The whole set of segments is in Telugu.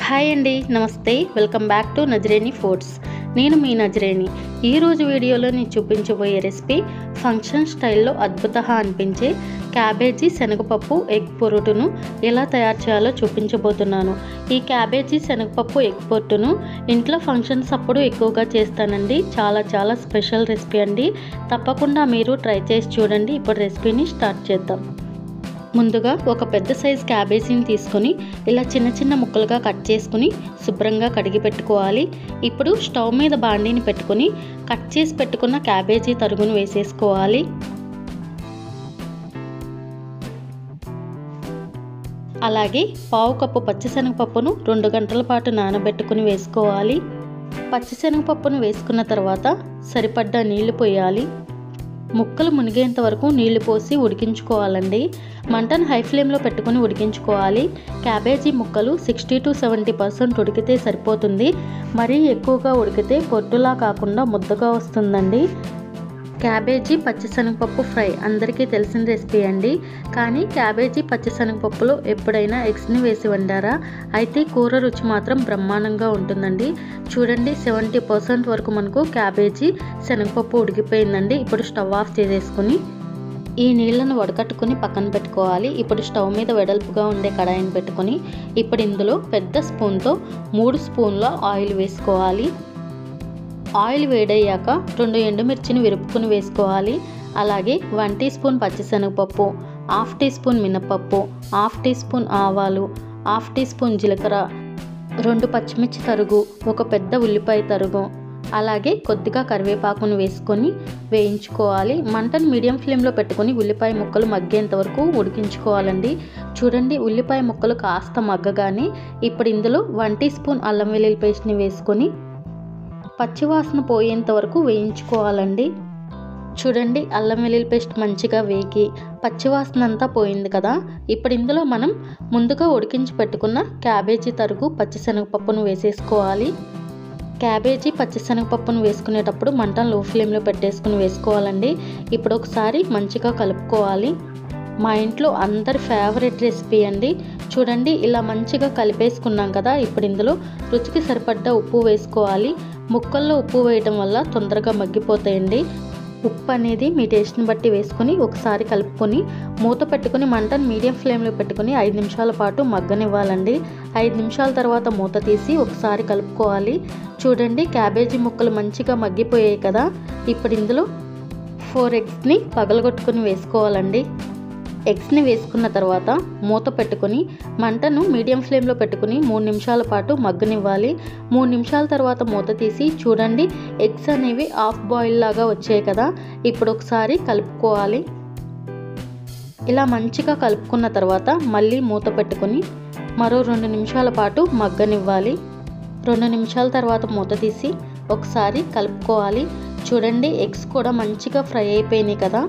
హాయ్ అండి, నమస్తే. Welcome back to Nazareni foods. నేను మీ నజరేని. ఈరోజు వీడియోలో నేను చూపించబోయే రెసిపీ ఫంక్షన్ స్టైల్లో అద్భుతంగా అనిపించే క్యాబేజీ శనగపప్పు ఎగ్ పొరుటును ఎలా తయారు చేయాలో చూపించబోతున్నాను. ఈ క్యాబేజీ శనగపప్పు ఎగ్ పొరుటును ఇంట్లో ఫంక్షన్స్ అప్పుడు ఎక్కువగా చేస్తానండి. చాలా స్పెషల్ రెసిపీ అండి. తప్పకుండా మీరు ట్రై చేసి చూడండి. ఇప్పుడు రెసిపీని స్టార్ట్ చేద్దాం. ముందుగా ఒక పెద్ద సైజ్ క్యాబేజీని తీసుకొని ఇలా చిన్న ముక్కలుగా కట్ చేసుకుని శుభ్రంగా కడిగి పెట్టుకోవాలి. ఇప్పుడు స్టవ్ మీద బాండీని పెట్టుకొని కట్ చేసి పెట్టుకున్న క్యాబేజీ తరుగును వేసేసుకోవాలి. అలాగే పావు కప్పు పచ్చిశనగపప్పును 2 గంటల పాటు నానబెట్టుకుని వేసుకోవాలి. పచ్చిశనగపప్పును వేసుకున్న తర్వాత సరిపడ్డ నీళ్లు పోయాలి. ముక్కలు మునిగేంత వరకు నీళ్లు పోసి ఉడికించుకోవాలండి. మంటను హై ఫ్లేమ్లో పెట్టుకుని ఉడికించుకోవాలి. క్యాబేజీ ముక్కలు 60 to 70% ఉడికితే సరిపోతుంది. మరీ ఎక్కువగా ఉడికితే పొట్టులా కాకుండా ముద్దగా వస్తుందండి. క్యాబేజీ పచ్చిశనగపప్పు ఫ్రై అందరికీ తెలిసిన రెసిపీ అండి. కానీ క్యాబేజీ పచ్చిశనగపప్పులో ఎప్పుడైనా ఎగ్స్ని వేసి వండారా? అయితే కూర రుచి మాత్రం బ్రహ్మాండంగా ఉంటుందండి. చూడండి, 70% వరకు మనకు క్యాబేజీ శనగపప్పు ఉడికిపోయిందండి. ఇప్పుడు స్టవ్ ఆఫ్ చేసేసుకుని ఈ నీళ్లను వడకట్టుకుని పక్కన పెట్టుకోవాలి. ఇప్పుడు స్టవ్ మీద వెడల్పుగా ఉండే కడాయిని పెట్టుకొని ఇప్పుడు ఇందులో పెద్ద స్పూన్తో 3 స్పూన్ల ఆయిల్ వేసుకోవాలి. ఆయిల్ వేడయ్యాక 2 ఎండుమిర్చిని విరుపుకుని వేసుకోవాలి. అలాగే 1 టీ స్పూన్ పచ్చిశనగపప్పు, 1/2 టీ స్పూన్ మినపప్పు, 1/2 టీ స్పూన్ ఆవాలు, 1/2 టీ స్పూన్ జీలకర్ర, 2 పచ్చిమిర్చి తరుగు, ఒక పెద్ద ఉల్లిపాయ తరుగు, అలాగే కొద్దిగా కరివేపాకును వేసుకొని వేయించుకోవాలి. మంటను మీడియం ఫ్లేమ్లో పెట్టుకొని ఉల్లిపాయ ముక్కలు మగ్గేంత వరకు ఉడికించుకోవాలండి. చూడండి, ఉల్లిపాయ ముక్కలు కాస్త మగ్గగానే ఇప్పుడు ఇందులో 1 టీ స్పూన్ అల్లం వెల్లుల్లి పేస్ట్ని వేసుకొని పచ్చివాసన పోయేంత వరకు వేయించుకోవాలండి. చూడండి, అల్లం వెల్లుల్లి పేస్ట్ మంచిగా వేగి పచ్చివాసన అంతా పోయింది కదా. ఇప్పుడు ఇందులో మనం ముందుగా ఉడికించి పెట్టుకున్న క్యాబేజీ తరుగు పచ్చిశనగపప్పును వేసేసుకోవాలి. క్యాబేజీ పచ్చిశనగపప్పును వేసుకునేటప్పుడు మంటను లో ఫ్లేమ్లో పెట్టేసుకుని వేసుకోవాలండి. ఇప్పుడు ఒకసారి మంచిగా కలుపుకోవాలి. మా ఇంట్లో అందరి ఫేవరెట్ రెసిపీ అండి. చూడండి, ఇలా మంచిగా కలిపేసుకున్నాం కదా. ఇప్పుడు ఇందులో రుచికి సరిపడ్డ ఉప్పు వేసుకోవాలి. ముక్కల్లో ఉప్పు వేయడం వల్ల తొందరగా మగ్గిపోతాయండి. ఉప్పు అనేది మీ టేస్ట్ని బట్టి వేసుకొని ఒకసారి కలుపుకొని మూత పెట్టుకుని మంటను మీడియం ఫ్లేమ్లో పెట్టుకుని 5 నిమిషాల పాటు మగ్గనివ్వాలండి. 5 నిమిషాల తర్వాత మూత తీసి ఒకసారి కలుపుకోవాలి. చూడండి, క్యాబేజీ ముక్కలు మంచిగా మగ్గిపోయాయి కదా. ఇప్పుడు ఇందులో 4 ఎగ్స్ని పగలగొట్టుకుని వేసుకోవాలండి. ఎగ్స్ని వేసుకున్న తర్వాత మూత పెట్టుకొని మంటను మీడియం ఫ్లేమ్లో పెట్టుకుని 3 నిమిషాల పాటు మగ్గనివ్వాలి. 3 నిమిషాల తర్వాత మూత తీసి చూడండి, ఎగ్స్ అనేవి హాఫ్ బాయిల్ లాగా వచ్చాయి కదా. ఇప్పుడు ఒకసారి కలుపుకోవాలి. ఇలా మంచిగా కలుపుకున్న తర్వాత మళ్ళీ మూత పెట్టుకొని మరో 2 నిమిషాల పాటు మగ్గనివ్వాలి. 2 నిమిషాల తర్వాత మూత తీసి ఒకసారి కలుపుకోవాలి. చూడండి, ఎగ్స్ కూడా మంచిగా ఫ్రై అయిపోయినాయి కదా.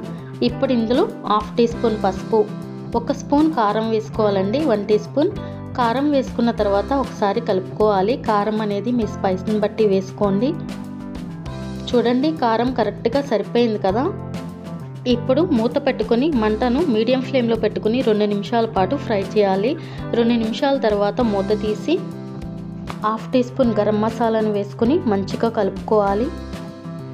ఇప్పుడు ఇందులో 1/2 టీ స్పూన్ పసుపు, 1 స్పూన్ కారం వేసుకోవాలండి. 1 టీ స్పూన్ కారం వేసుకున్న తర్వాత ఒకసారి కలుపుకోవాలి. కారం అనేది మీ స్పైస్ని బట్టి వేసుకోండి. చూడండి, కారం కరెక్ట్గా సరిపోయింది కదా. ఇప్పుడు మూత పెట్టుకొని మంటను మీడియం ఫ్లేమ్లో పెట్టుకుని 2 నిమిషాల పాటు ఫ్రై చేయాలి. 2 నిమిషాల తర్వాత మూత తీసి 1/2 టీ స్పూన్ గరం మసాలాను వేసుకుని మంచిగా కలుపుకోవాలి.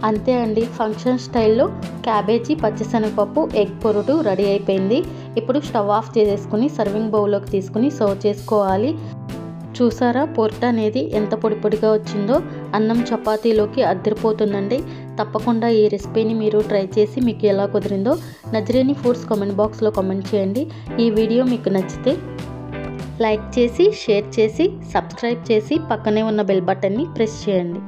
అంతే అండి, ఫంక్షన్ స్టైల్లో క్యాబేజీ పచ్చిశనగపప్పు ఎగ్ పొరుటు రెడీ అయిపోయింది. ఇప్పుడు స్టవ్ ఆఫ్ చేసేసుకుని సర్వింగ్ బౌల్లోకి తీసుకుని సర్వ్ చేసుకోవాలి. చూసారా, పొరుటు అనేది ఎంత పొడిగా వచ్చిందో. అన్నం చపాతీలోకి అద్దరిపోతుందండి. తప్పకుండా ఈ రెసిపీని మీరు ట్రై చేసి మీకు ఎలా కుదిరిందో నజరేని ఫుడ్స్ కామెంట్ బాక్స్లో కామెంట్ చేయండి. ఈ వీడియో మీకు నచ్చితే లైక్ చేసి, షేర్ చేసి, సబ్స్క్రైబ్ చేసి పక్కనే ఉన్న బెల్ బటన్ని ప్రెస్ చేయండి.